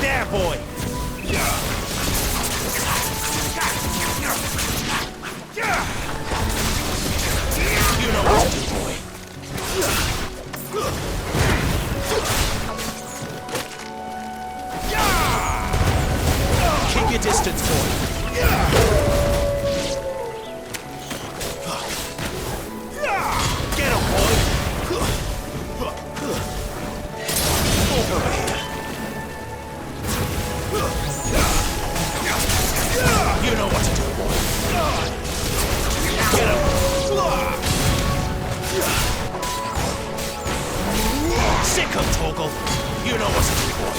There, boy! You know what to do, boy. Keep your distance, boy. Get him, boy! Over here. You know what to do, boy. Get him! Sick him, Toggle! You know what to do, boy.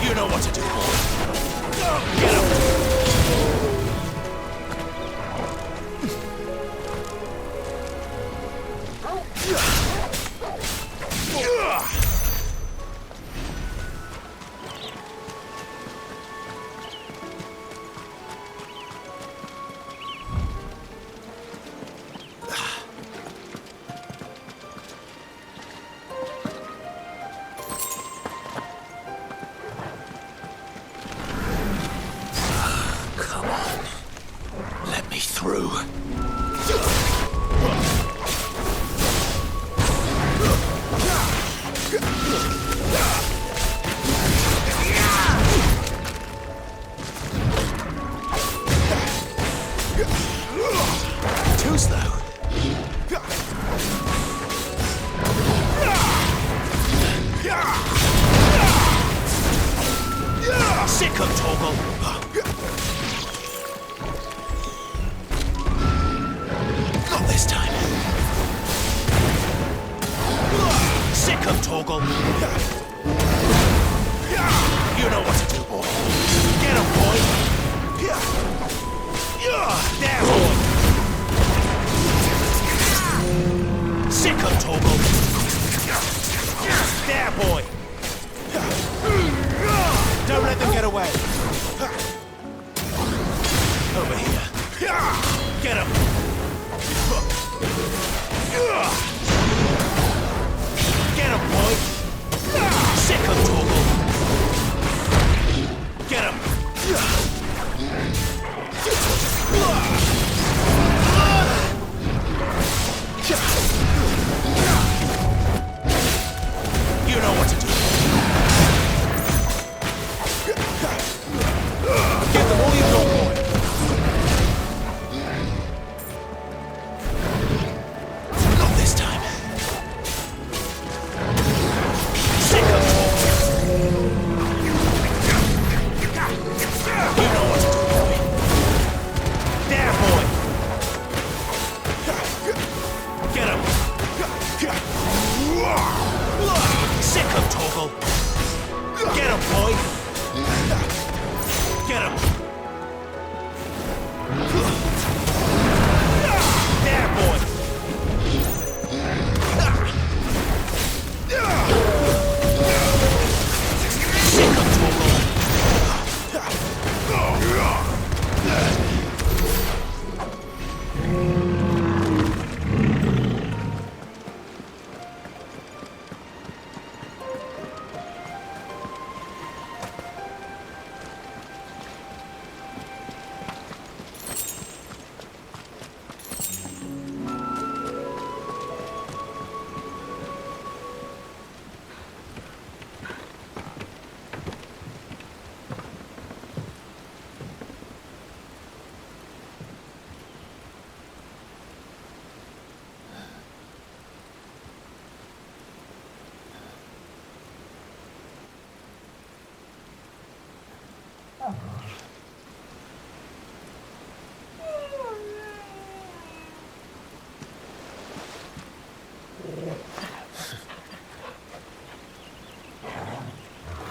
You know what to do, boy. Get him!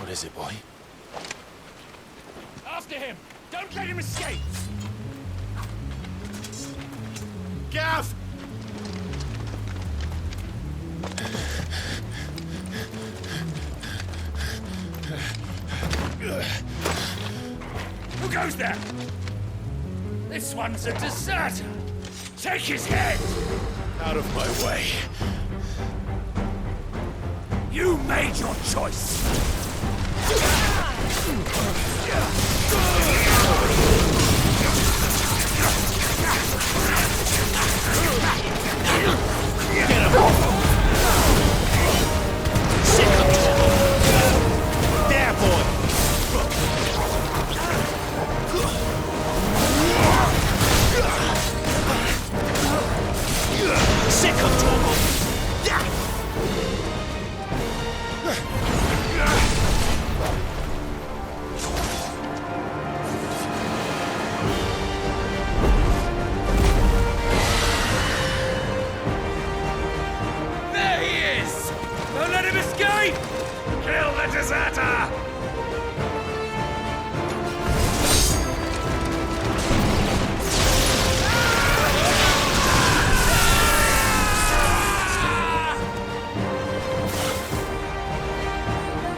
What is it, boy? After him! Don't let him escape! Gav! Who goes there? This one's a deserter. Take his head! Out of my way. You made your choice! Get him! Sick of trouble! There, boy! Sick of trouble! There he is! Don't let him escape! Kill the deserter!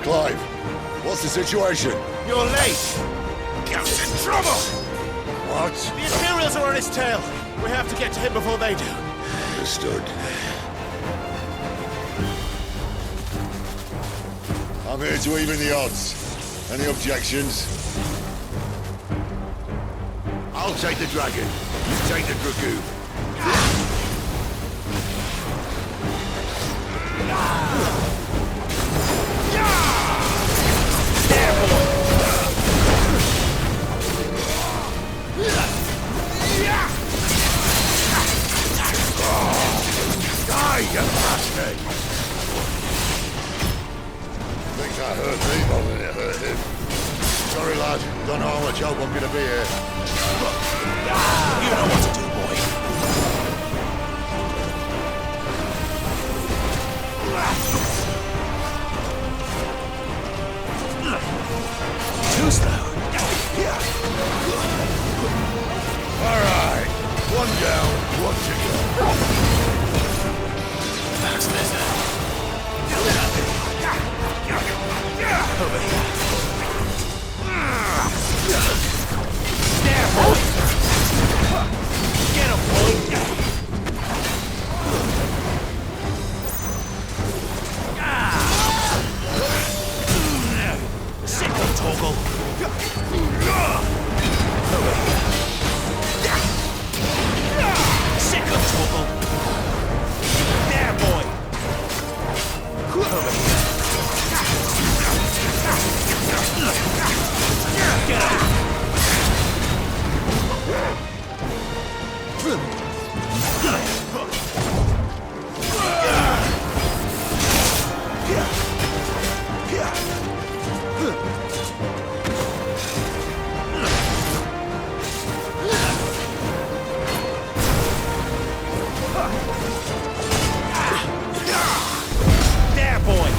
Clive, what's the situation? You're late! Goat's in trouble! What? The Imperials are on his tail. We have to get to him before they do. Understood. I'm here to even the odds. Any objections? I'll take the dragon. You take the dragoon. Die, you bastard! Think I hurt me more than it hurt him. Sorry, lad. Don't know how much help I'm gonna be here. You know what to do, boy. Too slow. All right. One down, one to go. That's better. Over here. There, boy! Get him, boy! Sick of Toggle! Over here. Sick of Toggle! There, boy! Over here. Get up! There, boy!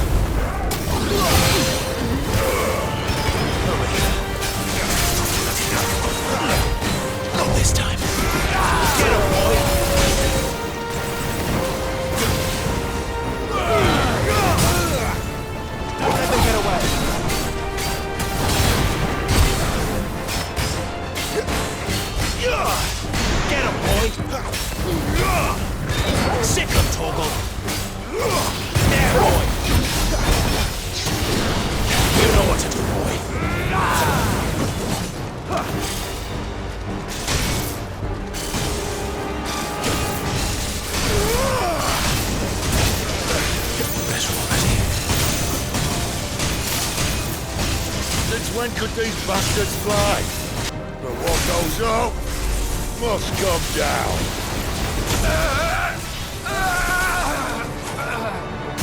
Over here. Not this time. Get him, boy! Don't let them get away. Get him, boy! Sick of Toggle! There, boy! You know what to do, boy. Better already. Since when could these bastards fly? But what goes up must come down.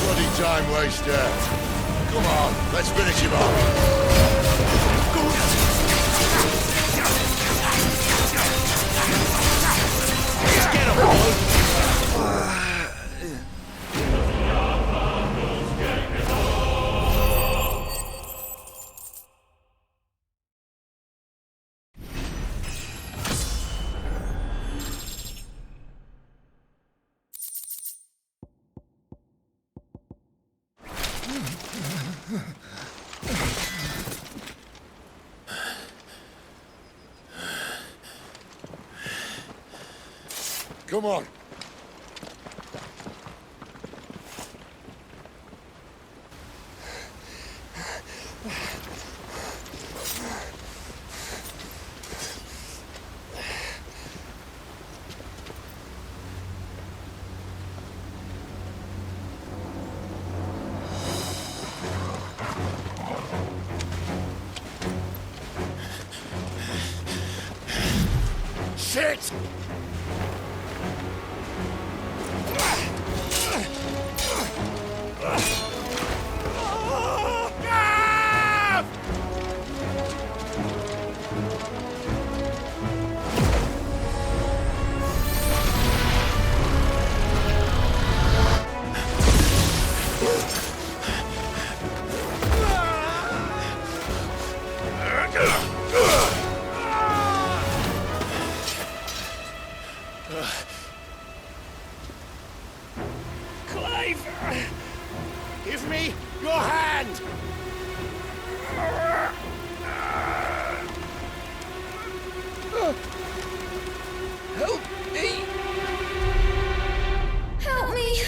Bloody time waster. Come on, let's finish him off. Get him, boy! Come on. Shit! Clive! Give me your hand! Help me! Help me!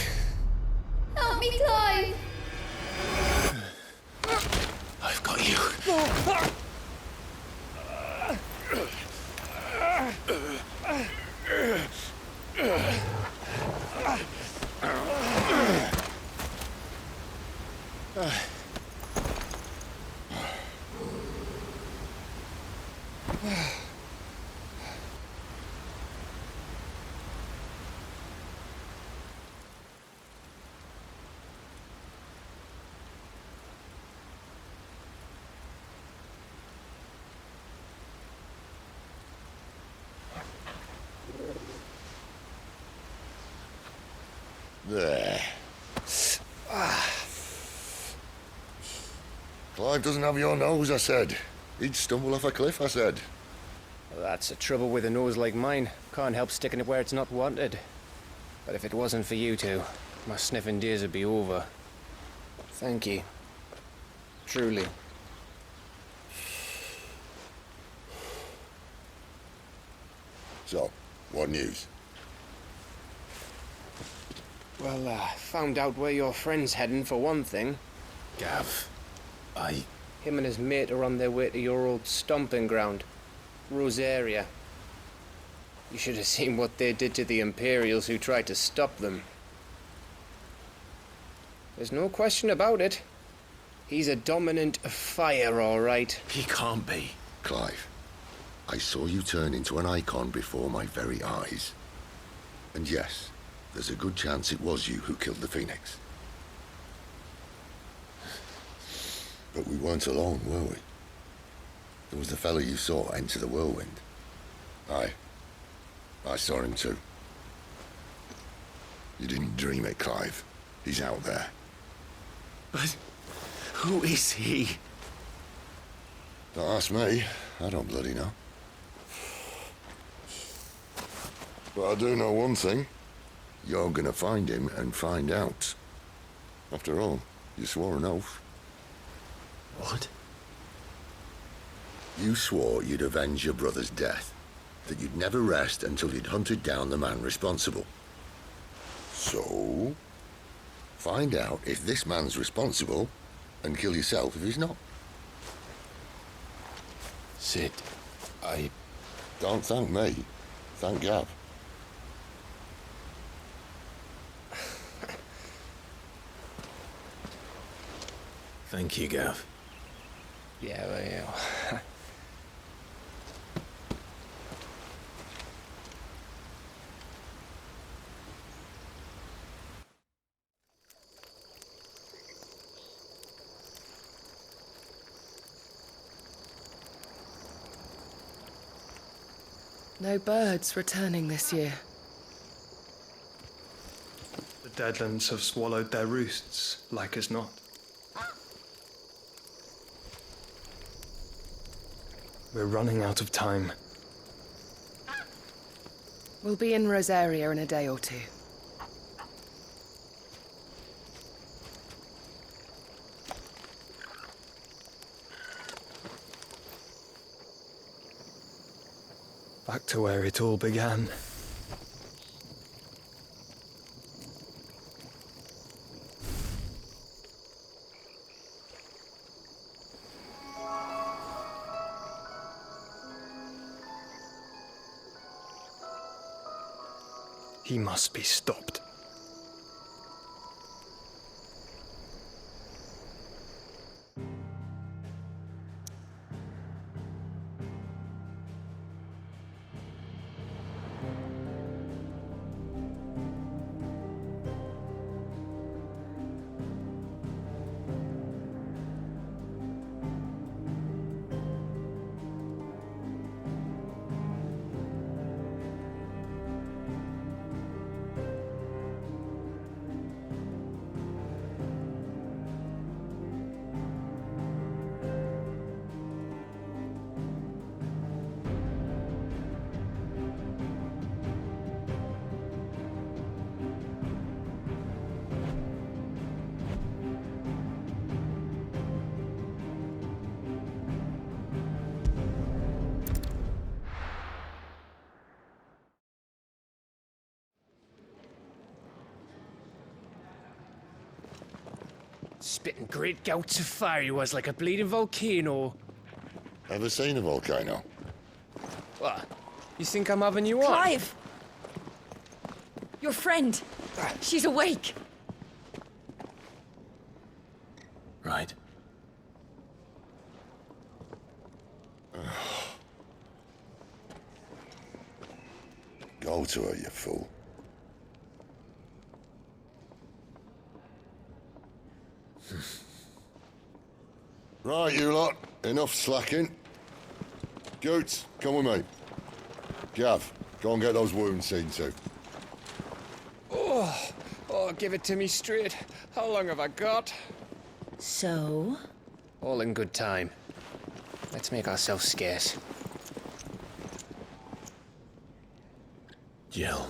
Help me, Clive! I've got you. There. Clive doesn't have your nose, I said. He'd stumble off a cliff, I said. Well, that's the trouble with a nose like mine. Can't help sticking it where it's not wanted. But if it wasn't for you two, my sniffing days would be over. Thank you. Truly. So, what news? Well, found out where your friend's heading for one thing. Gav, Him and his mate are on their way to your old stomping ground, Rosaria. You should have seen what they did to the Imperials who tried to stop them. There's no question about it. He's a dominant fire, all right. he can't be. Clive, I saw you turn into an Eikon before my very eyes. And yes, there's a good chance it was you who killed the Phoenix. But we weren't alone, were we? There was the fellow you saw enter the whirlwind. I saw him too. You didn't dream it, Clive. He's out there. But who is he? Don't ask me. I don't bloody know. But I do know one thing. You're gonna find him and find out. After all, you swore an oath. What? You swore you'd avenge your brother's death. That you'd never rest until you'd hunted down the man responsible. So, find out if this man's responsible and kill yourself if he's not. Sid, Don't thank me. Thank Gav. Thank you, Gav. Yeah, well, yeah. No birds returning this year. The Deadlands have swallowed their roosts, like as not. We're running out of time. We'll be in Rosaria in a day or two. Back to where it all began. He must be stopped. Spitting great gouts of fire he was, like a bleeding volcano. Ever seen a volcano? What? You think I'm having you on? Clive! Your friend. She's awake. Right. Go to her, you fool. Right, you lot. Enough slacking. Goots, come with me. Gav, go and get those wounds seen to. Oh, give it to me straight. How long have I got? So? All in good time. Let's make ourselves scarce. Jill.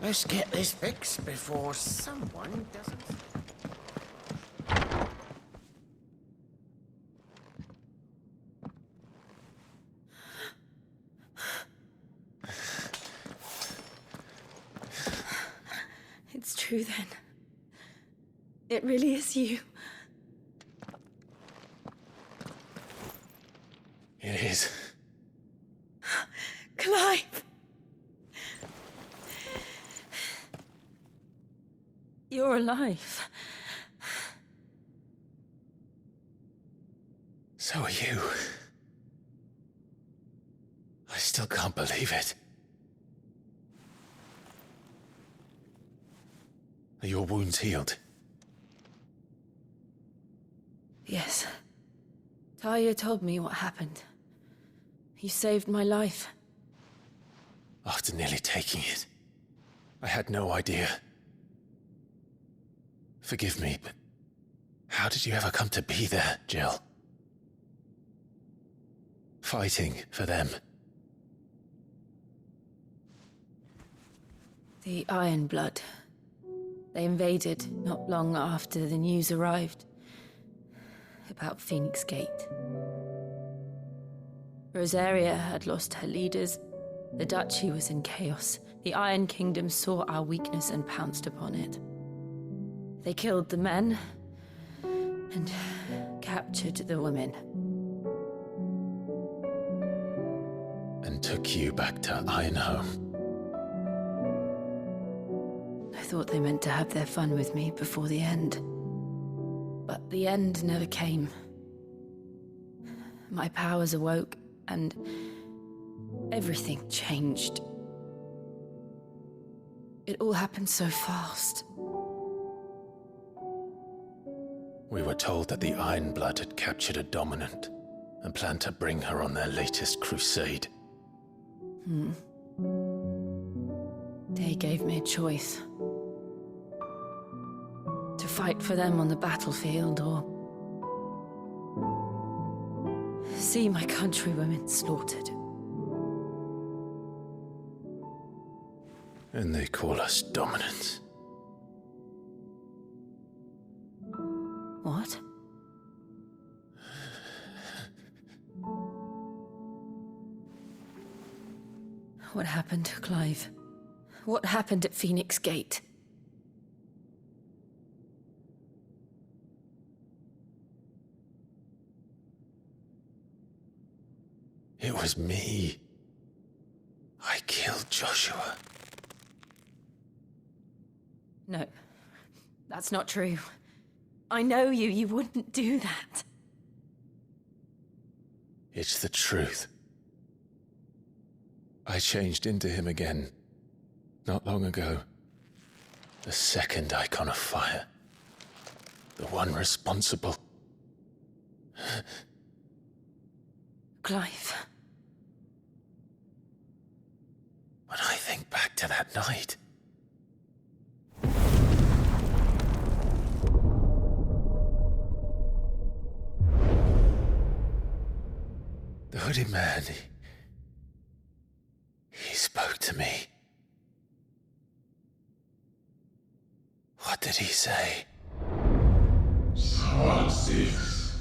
Let's get this fixed before someone doesn't. It's true then. It really is you. It is. Clive! You're alive. So are you. I still can't believe it. Are your wounds healed? Yes. Talia told me what happened. You saved my life. After nearly taking it, I had no idea. Forgive me, but how did you ever come to be there, Jill? Fighting for them. The Iron Blood. They invaded not long after the news arrived about Phoenix Gate. Rosaria had lost her leaders. The Duchy was in chaos. The Iron Kingdom saw our weakness and pounced upon it. They killed the men and captured the women. And took you back to Ironhome. I thought they meant to have their fun with me before the end. But the end never came. My powers awoke, and everything changed. It all happened so fast. We were told that the Iron Blood had captured a dominant and planned to bring her on their latest crusade. They gave me a choice. To fight for them on the battlefield, or see my countrywomen slaughtered. And they call us dominants. What? What happened, Clive? What happened at Phoenix Gate? It was me. I killed Joshua. No, that's not true. I know you. You wouldn't do that. It's the truth. I changed into him again, not long ago. The second Eikon of Fire. The one responsible. Clive. When I think back to that night... The hooded man, he spoke to me. What did he say? Squad 6.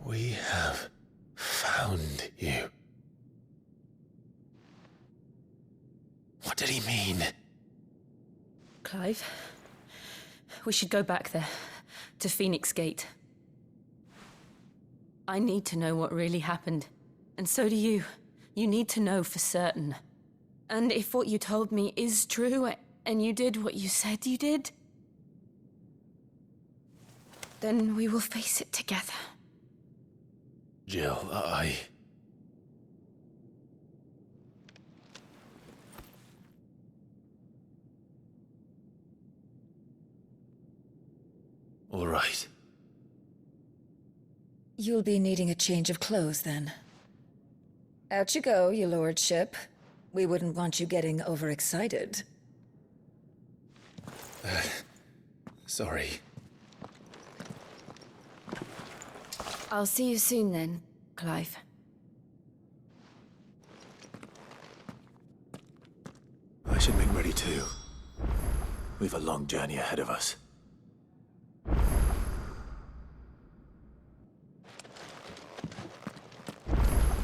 We have found you. What did he mean? Clive, we should go back there, to Phoenix Gate. I need to know what really happened. And so do you. You need to know for certain. And if what you told me is true, and you did what you said you did, then we will face it together. Jill, All right. You'll be needing a change of clothes, then. Out you go, your lordship. We wouldn't want you getting overexcited. Sorry. I'll see you soon then, Clive. I should make ready too. We've a long journey ahead of us.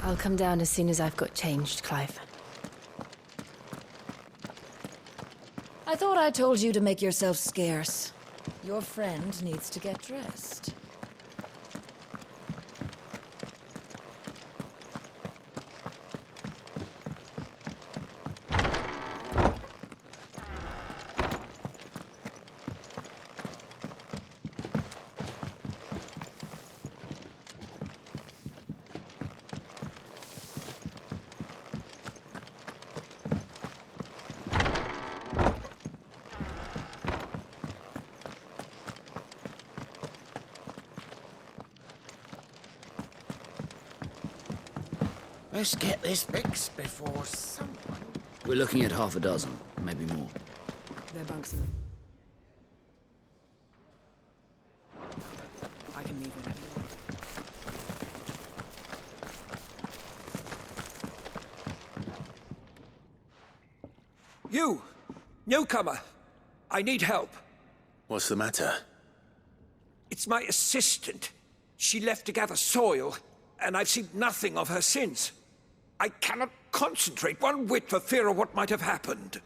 I'll come down as soon as I've got changed, Clive. I thought I told you to make yourself scarce. Your friend needs to get dressed. Let's get this fixed before someone... We're looking at half a dozen, maybe more. They're bunks in them. I can leave whenever you want. You! Newcomer! I need help. What's the matter? It's my assistant. She left to gather soil, and I've seen nothing of her since. I cannot concentrate one whit for fear of what might have happened.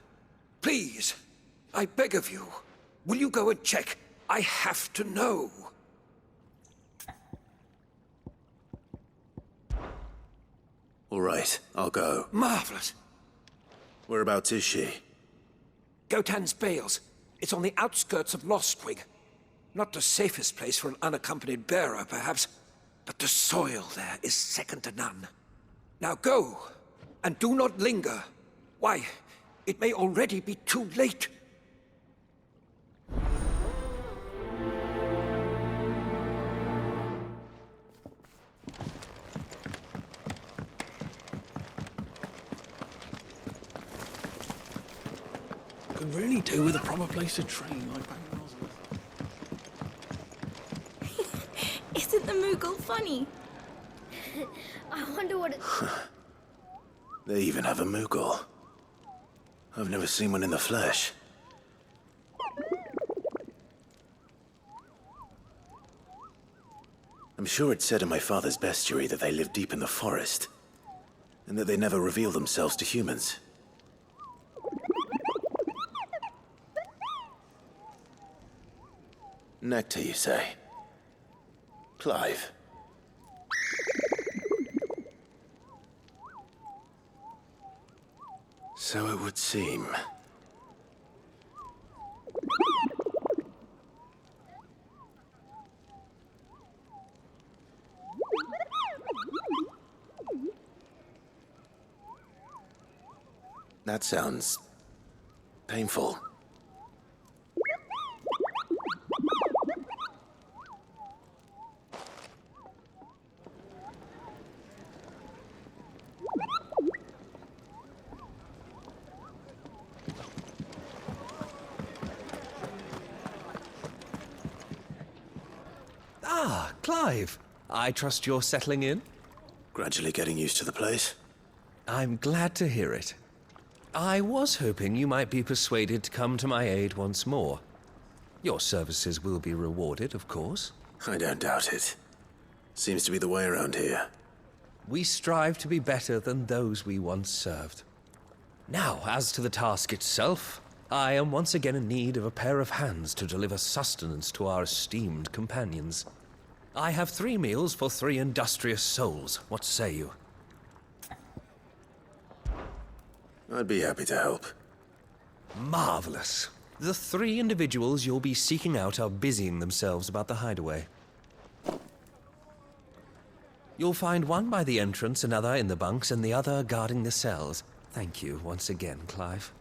Please, I beg of you, will you go and check? I have to know. All right, I'll go. Marvelous. Whereabouts is she? Gotan's Bales. It's on the outskirts of Lostwig. Not the safest place for an unaccompanied bearer, perhaps, but the soil there is second to none. Now go, and do not linger. Why, it may already be too late. Could really do with a proper place to train like Isn't the Moogle funny? I wonder what it... They even have a Moogle. I've never seen one in the flesh. I'm sure it said in my father's bestiary that they live deep in the forest. and that they never reveal themselves to humans. Nectar, you say? Clive. So it would seem. That sounds painful. Ah, Clive. I trust you're settling in? Gradually getting used to the place. I'm glad to hear it. I was hoping you might be persuaded to come to my aid once more. Your services will be rewarded, of course. I don't doubt it. Seems to be the way around here. We strive to be better than those we once served. Now, as to the task itself, I am once again in need of a pair of hands to deliver sustenance to our esteemed companions. I have 3 meals for 3 industrious souls. What say you? I'd be happy to help. Marvelous. The 3 individuals you'll be seeking out are busying themselves about the hideaway. You'll find one by the entrance, another in the bunks, and the other guarding the cells. Thank you once again, Clive.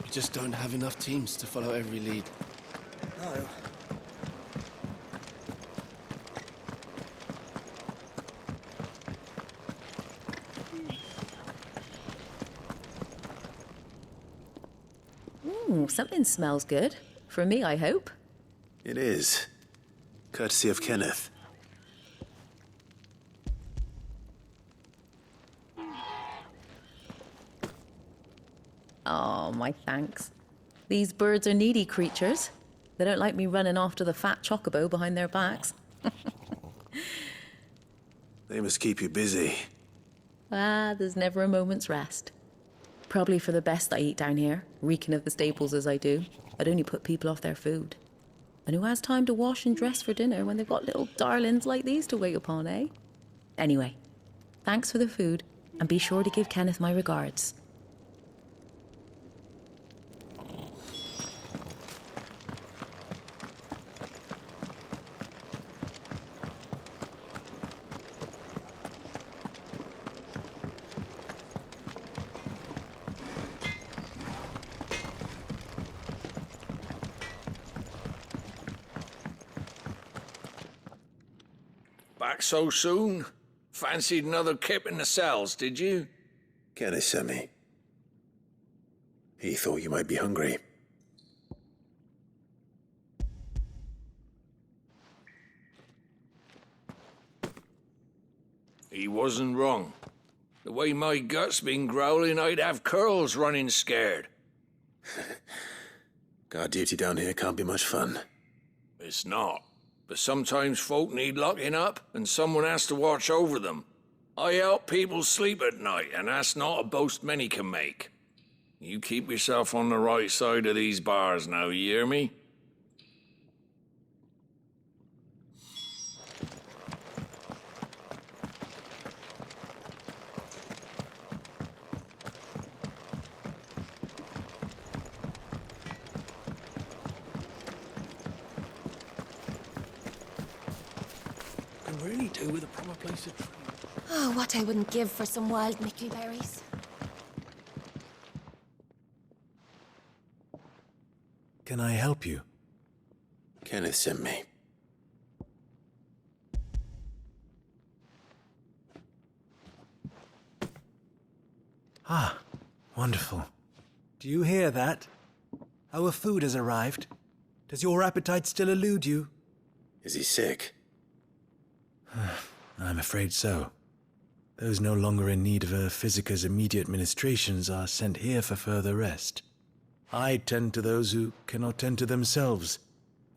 We just don't have enough teams to follow every lead. No. Ooh, something smells good. For me, I hope. It is. Courtesy of Kenneth. Oh, my thanks. These birds are needy creatures. They don't like me running after the fat chocobo behind their backs. They must keep you busy. Ah, there's never a moment's rest. Probably for the best I eat down here, reeking of the staples as I do. I'd only put people off their food. And who has time to wash and dress for dinner when they've got little darlings like these to wait upon, eh? Anyway, thanks for the food, and be sure to give Kenneth my regards. Back so soon? Fancied another kip in the cells, did you? Kenneth sent me. He thought you might be hungry. He wasn't wrong. The way my gut's been growling, I'd have curls running scared. Guard duty down here can't be much fun. It's not. But sometimes folk need locking up, and someone has to watch over them. I help people sleep at night, and that's not a boast many can make. You keep yourself on the right side of these bars now, you hear me? Really do with a proper place to train. Oh, what I wouldn't give for some wild mickleberries. Can I help you? Kenneth sent me. Ah, wonderful. Do you hear that? Our food has arrived. Does your appetite still elude you? Is he sick? I'm afraid so. Those no longer in need of a Physica's immediate ministrations are sent here for further rest. I tend to those who cannot tend to themselves,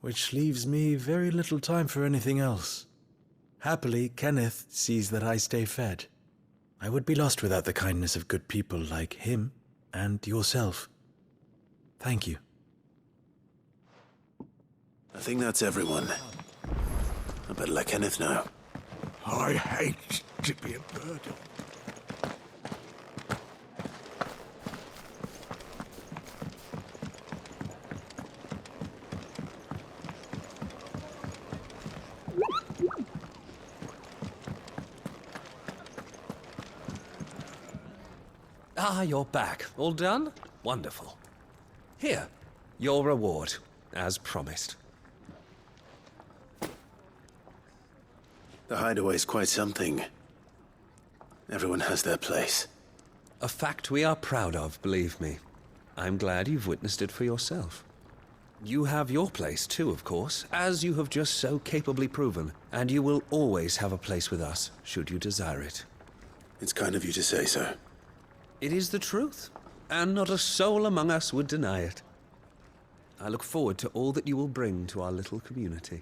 which leaves me very little time for anything else. Happily, Kenneth sees that I stay fed. I would be lost without the kindness of good people like him and yourself. Thank you. I think that's everyone. I better let Kenneth know. I hate to be a burden. Ah, you're back. All done? Wonderful. Here, your reward, as promised. The hideaway's quite something. Everyone has their place. A fact we are proud of, believe me. I'm glad you've witnessed it for yourself. You have your place too, of course, as you have just so capably proven, and you will always have a place with us, should you desire it. It's kind of you to say so. It is the truth, and not a soul among us would deny it. I look forward to all that you will bring to our little community.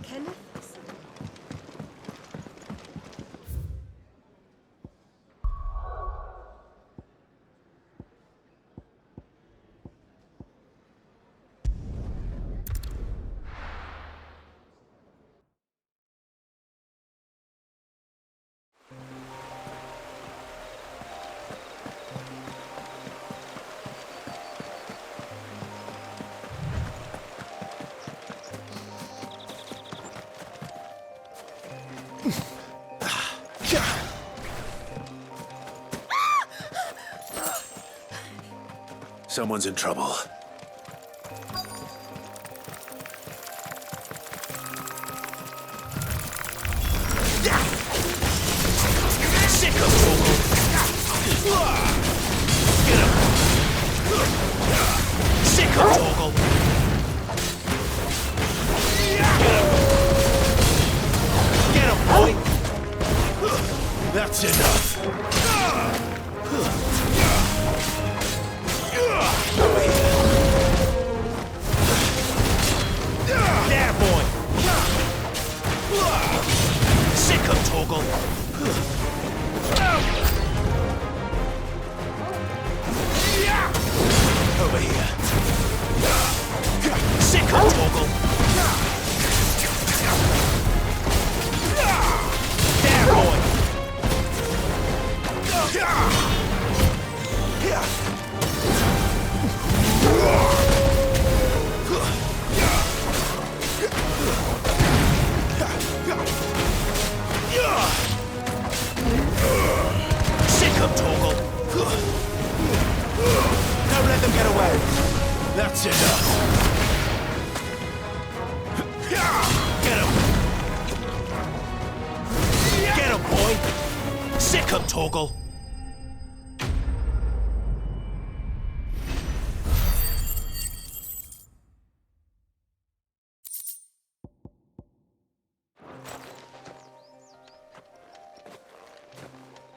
Kenneth? Someone's in trouble. That's enough. There, boy. Sick of Toggle. Over here. Sick of Toggle. There, boy. Sick of Toggle. Don't let them get away. That's enough. Get him. Get him, boy. Sick of Toggle.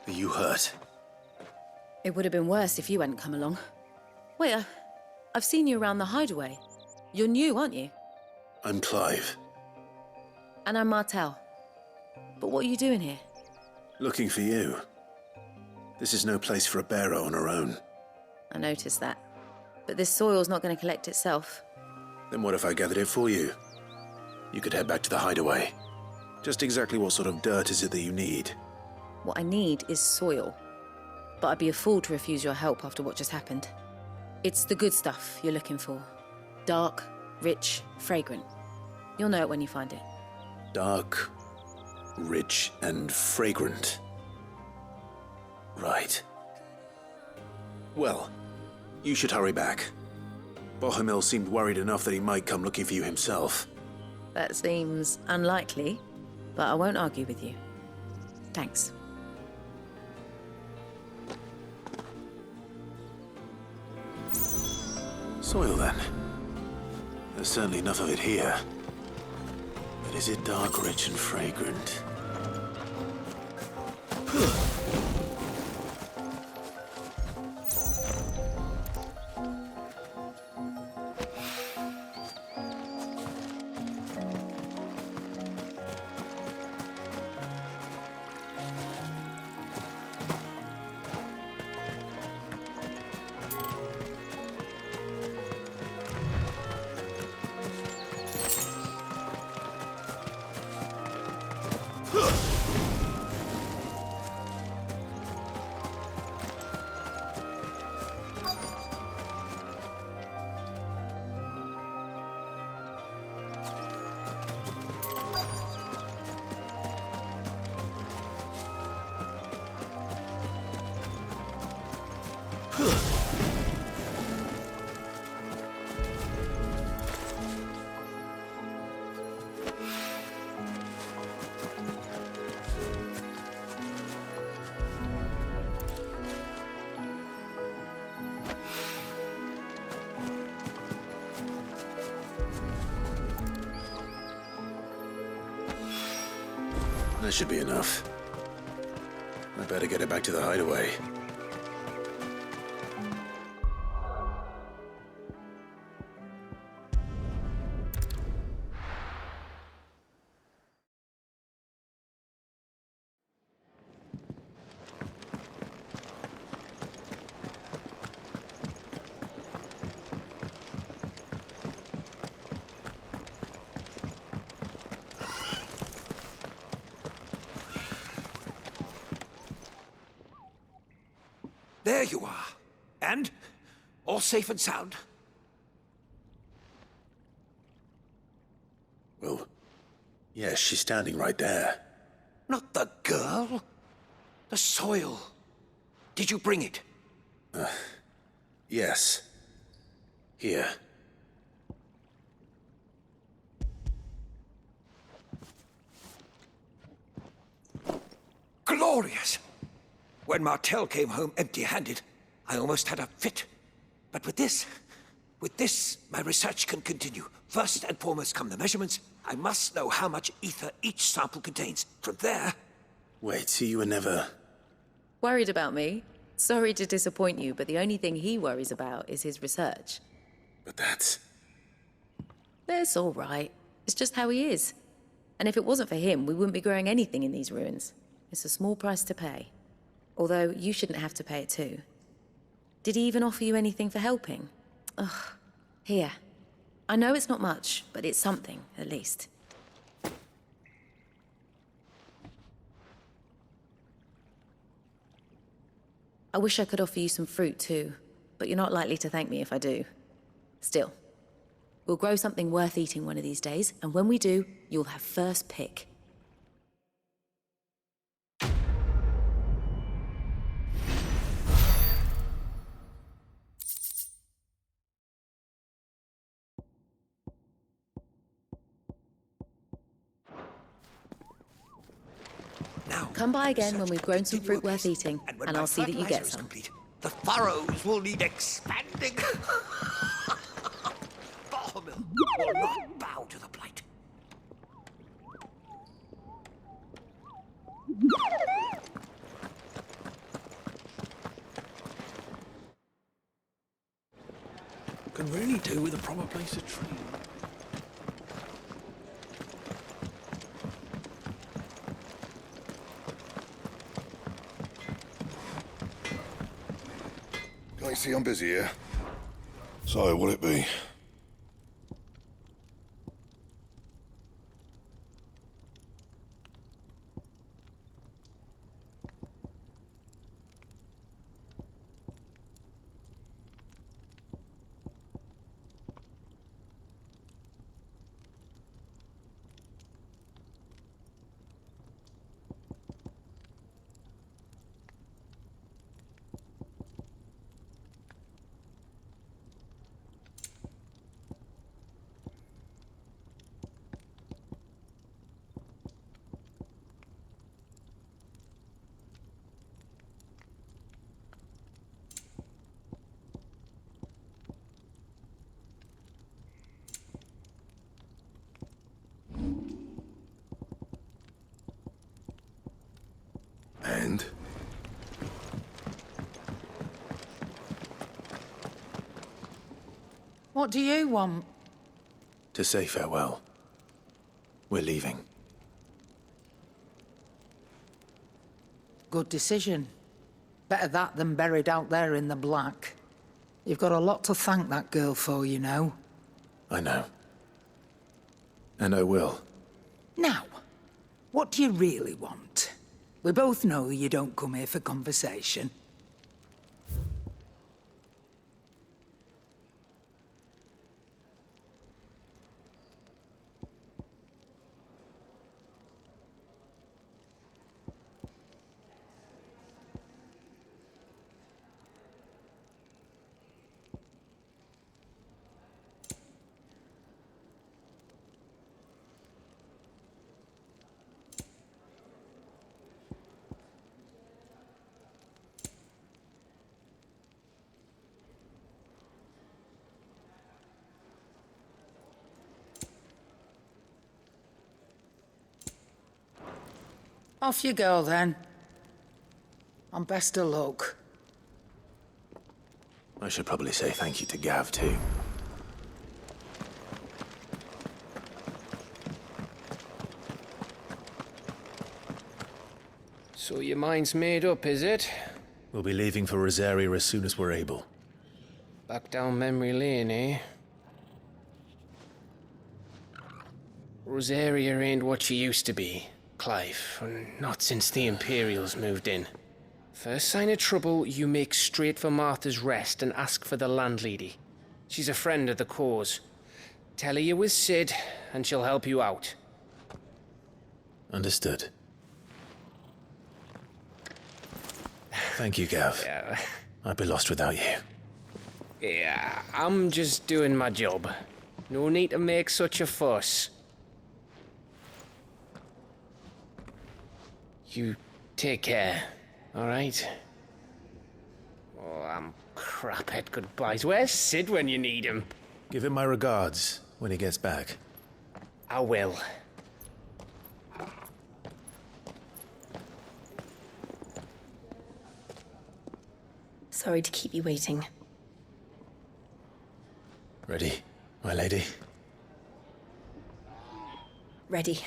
Are you hurt? It would have been worse if you hadn't come along. Wait, I've seen you around the hideaway. You're new, aren't you? I'm Clive. And I'm Martel. But what are you doing here? Looking for you. This is no place for a bearer on her own. I noticed that. But this soil's not going to collect itself. Then what if I gathered it for you? You could head back to the hideaway. Just exactly what sort of dirt is it that you need? What I need is soil. But I'd be a fool to refuse your help after what just happened. It's the good stuff you're looking for. Dark, rich, fragrant. You'll know it when you find it. Dark, rich, and fragrant. Right. Well, you should hurry back. Bohemil seemed worried enough that he might come looking for you himself. That seems unlikely, but I won't argue with you. Thanks. Soil, then. There's certainly enough of it here. But is it dark, rich, and fragrant? That should be enough. I better get it back to the hideaway. There you are. And? All safe and sound? Well, yes, she's standing right there. Not the girl. The soil. Did you bring it? Yes. Here. Glorious! When Martel came home empty-handed, I almost had a fit. But with this, my research can continue. First and foremost come the measurements. I must know how much ether each sample contains. From there... Wait, so you were never... Worried about me? Sorry to disappoint you, but the only thing he worries about is his research. But that's... That's all right. It's just how he is. And if it wasn't for him, we wouldn't be growing anything in these ruins. It's a small price to pay. Although, you shouldn't have to pay it too. Did he even offer you anything for helping? Ugh. Here. I know it's not much, but it's something, at least. I wish I could offer you some fruit too, but you're not likely to thank me if I do. Still, we'll grow something worth eating one of these days, and when we do, you'll have first pick. Come by again when we've grown some fruit worth eating, and I'll see that you get some. Complete, the furrows will need expanding. Bohemil will not bow to the Blight. Can really do with a proper place to train. Can't you see I'm busy here? So, what'll it be? What do you want? To say farewell. We're leaving. Good decision. Better that than buried out there in the black. You've got a lot to thank that girl for, you know. I know. And I will. Now, what do you really want? We both know you don't come here for conversation. Off you go, then. And best of luck. I should probably say thank you to Gav, too. So your mind's made up, is it? We'll be leaving for Rosaria as soon as we're able. Back down memory lane, eh? Rosaria ain't what she used to be, Clive. Not since the Imperials moved in. First sign of trouble, you make straight for Martha's Rest and ask for the landlady. She's a friend of the cause. Tell her you're with Sid, and she'll help you out. Understood. Thank you, Gav. Yeah. I'd be lost without you. Yeah, I'm just doing my job. No need to make such a fuss. You take care, all right? Oh, I'm crap at goodbyes. Where's Sid when you need him? Give him my regards when he gets back. I will. Sorry to keep you waiting. Ready, my lady? Ready.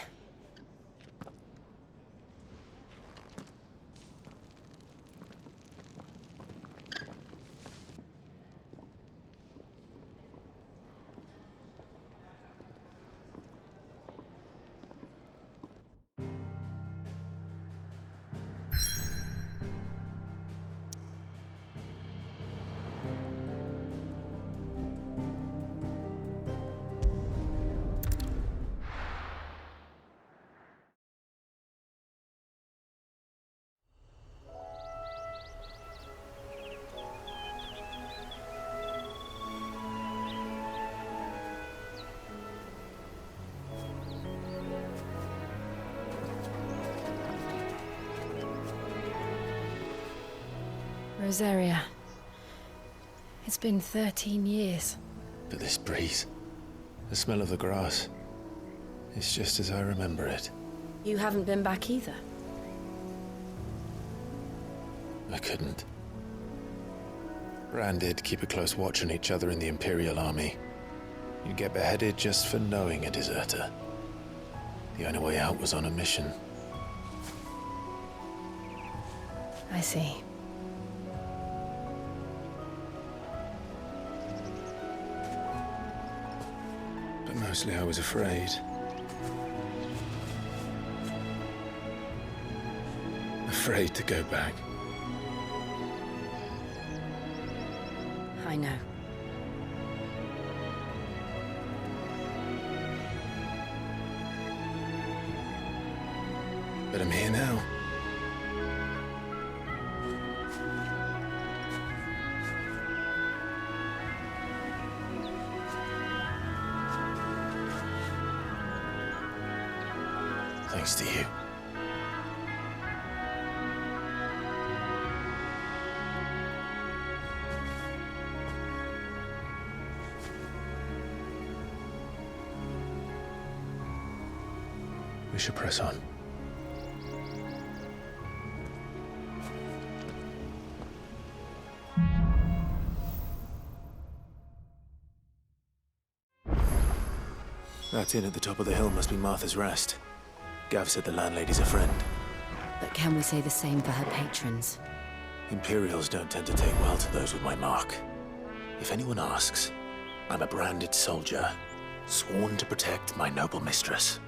Rosaria. It's been 13 years. But this breeze, the smell of the grass, it's just as I remember it. You haven't been back either. I couldn't. Bran did keep a close watch on each other in the Imperial Army. You'd get beheaded just for knowing a deserter. The only way out was on a mission. I see. But mostly I was afraid. Afraid to go back. I know. But I'm here now. Thanks to you. We should press on. That inn at the top of the hill must be Martha's Rest. Gav said the landlady's a friend. But can we say the same for her patrons? Imperials don't tend to take well to those with my mark. If anyone asks, I'm a branded soldier, sworn to protect my noble mistress.